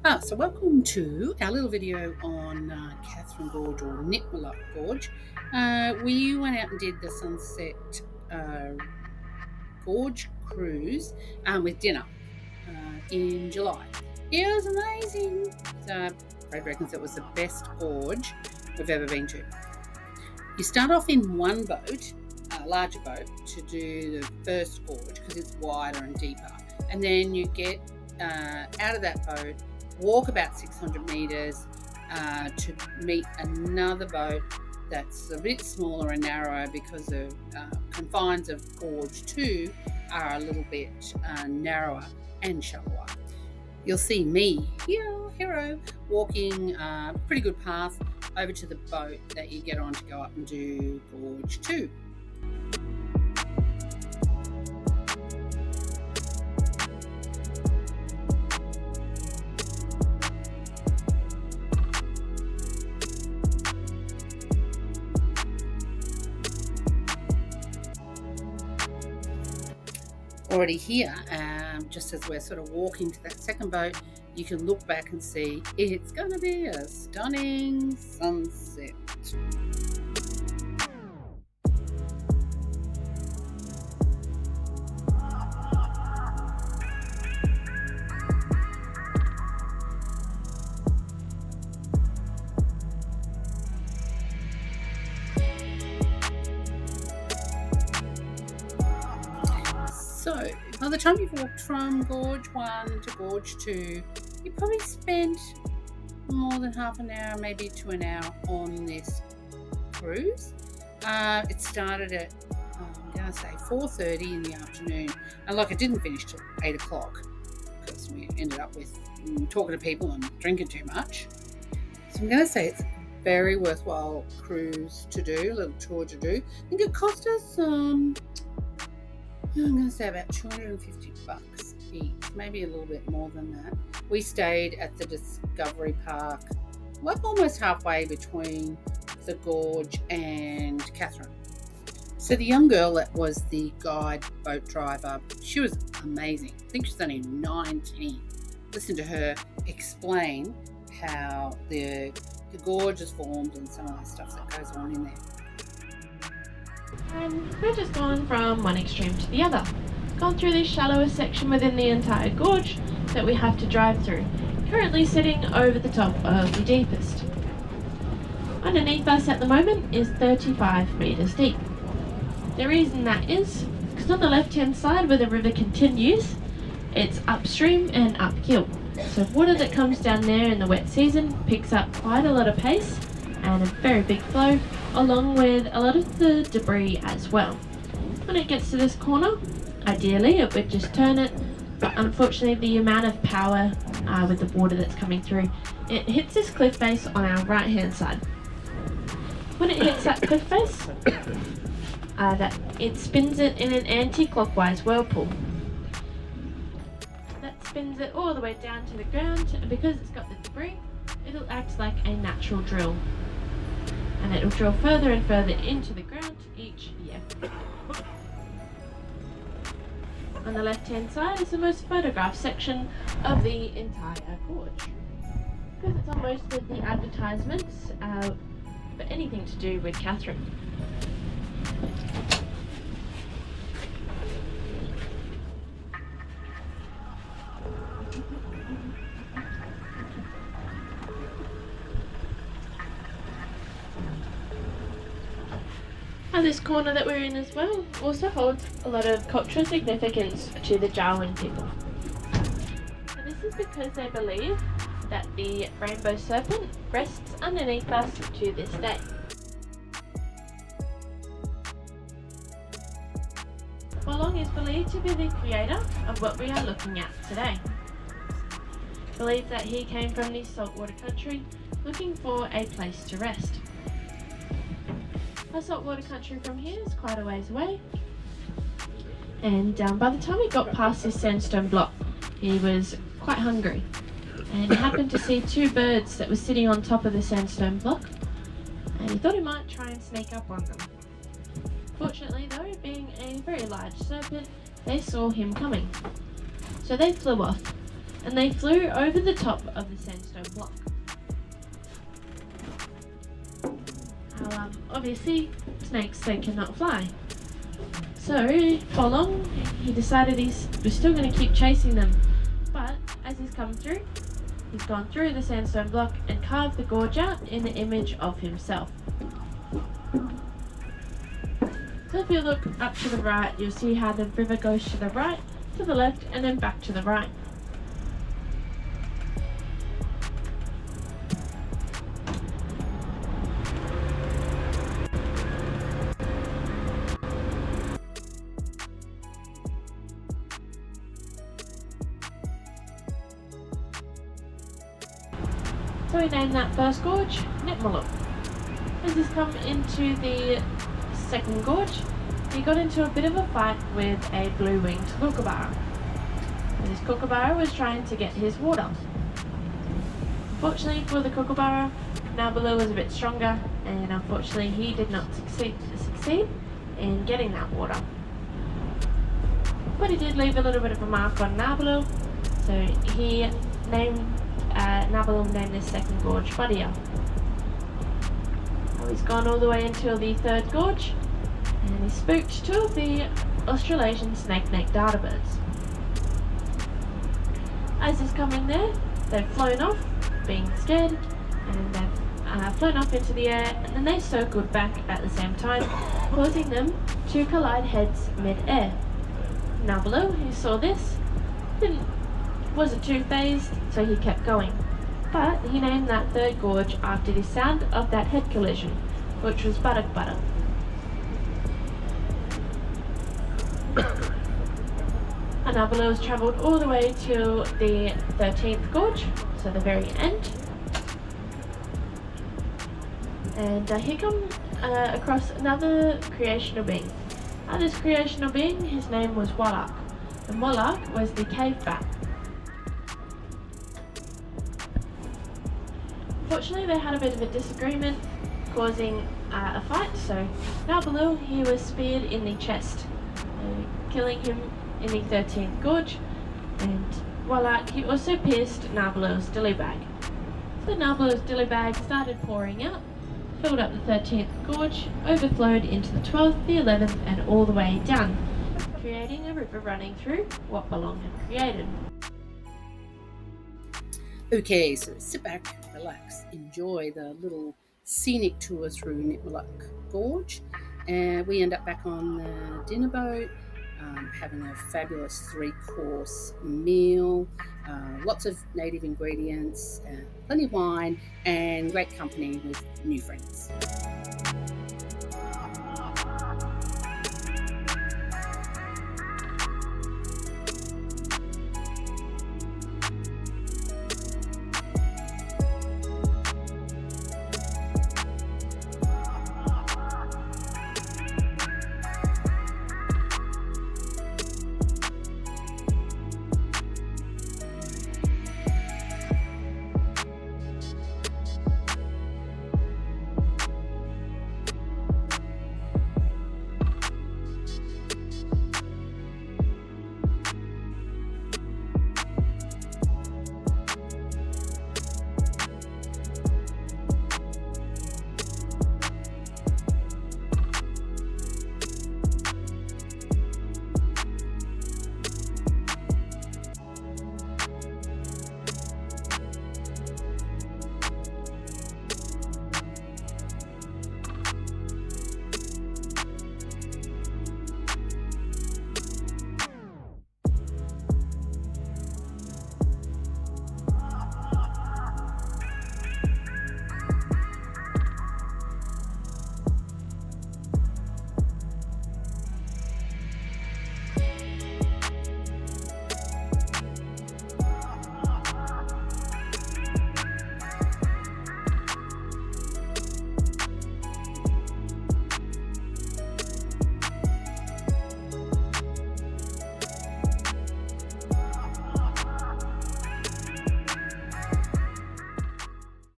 So welcome to our little video on Catherine Gorge or Nitmiluk Gorge. We went out and did the sunset uh, gorge cruise with dinner in July. It was amazing. Fred reckons it was the best gorge we've ever been to. You start off in one boat, a larger boat, to do the first gorge because it's wider and deeper. And then you get out of that boat, walk about 600 metres to meet another boat that's a bit smaller and narrower because the confines of Gorge 2 are a little bit narrower and shallower. You'll see me, hero, walking a pretty good path over to the boat that you get on to go up and do Gorge 2. Already here, just as we're sort of walking to that second boat, you can look back and see it's going to be a stunning sunset. So, by the time you've walked from Gorge 1 to Gorge 2, you probably spent more than half an hour, maybe to an hour on this cruise. It started at, I'm going to say 4:30 in the afternoon, and it didn't finish till 8 o'clock because we ended up with talking to people and drinking too much. So I'm going to say it's a very worthwhile cruise to do, a little tour to do. I think it cost us I'm going to say about $250 each, maybe a little bit more than that. We stayed at the Discovery Park, almost halfway between the Gorge and Catherine. So the young girl that was the guide boat driver, she was amazing. I think she's only 19. Listen to her explain how the gorge is formed and some of the stuff that goes on in there. And we've just gone from one extreme to the other, gone through this shallowest section within the entire gorge that we have to drive through, currently sitting over the top of the deepest. Underneath us at the moment is 35 metres deep. The reason that is because on the left hand side where the river continues, it's upstream and uphill. So water that comes down there in the wet season picks up quite a lot of pace and a very big flow, along with a lot of the debris as well. When it gets to this corner, ideally it would just turn it, but unfortunately the amount of power with the water that's coming through, it hits this cliff face on our right hand side. When it hits that cliff face, it spins it in an anti-clockwise whirlpool. That spins it all the way down to the ground, and because it's got the debris, it'll act like a natural drill. And it will drill further and further into the ground each year. On the left hand side is the most photographed section of the entire gorge, because it's on most of the advertisements for anything to do with Catherine. This corner that we're in as well also holds a lot of cultural significance to the Jawoyn people. And this is because they believe that the rainbow serpent rests underneath us to this day. Wolong is believed to be the creator of what we are looking at today. Believed that he came from the saltwater country looking for a place to rest. Our saltwater country from here is quite a ways away, and by the time he got past this sandstone block, he was quite hungry, and he happened to see two birds that were sitting on top of the sandstone block, and he thought he might try and sneak up on them. Fortunately though, being a very large serpent, they saw him coming, so they flew off, and they flew over the top of the sandstone block. Obviously, snakes, they cannot fly. So, for long, he decided he was still going to keep chasing them. But, as he's come through, he's gone through the sandstone block and carved the gorge out in the image of himself. So if you look up to the right, you'll see how the river goes to the right, to the left, and then back to the right. So we named that first gorge Nitmiluk. As he's come into the second gorge, he got into a bit of a fight with a blue-winged kookaburra. This kookaburra was trying to get his water. Unfortunately for the kookaburra, Nitmiluk was a bit stronger, and unfortunately he did not succeed in getting that water. But he did leave a little bit of a mark on Nitmiluk, so he named Nitmiluk named this second gorge Budia. He's gone all the way until the third gorge, and he spooked two of the Australasian snake-necked darterbirds. As he's coming there, they've flown off, being scared, and they've flown off into the air, and then they circled back at the same time, causing them to collide heads mid-air. Nitmiluk, who saw this, wasn't too phased, so he kept going. But he named that third gorge after the sound of that head collision, which was buttock buttock. And Nitmiluk has travelled all the way to the 13th gorge, so the very end. And he come across another creational being. Now this creational being, his name was Wallach. And Wallach was the cave bat. Unfortunately, they had a bit of a disagreement, causing a fight, so Nitmiluk, he was speared in the chest, killing him in the 13th gorge, and Wallach, he also pierced Nitmiluk's dilly bag. So Nitmiluk's dilly bag started pouring out, filled up the 13th gorge, overflowed into the 12th, the 11th, and all the way down, creating a river running through what Belong had created. Okay, so sit back, relax, enjoy the little scenic tour through Nitmiluk Gorge, and we end up back on the dinner boat, having a fabulous 3-course meal, lots of native ingredients, plenty of wine, and great company with new friends.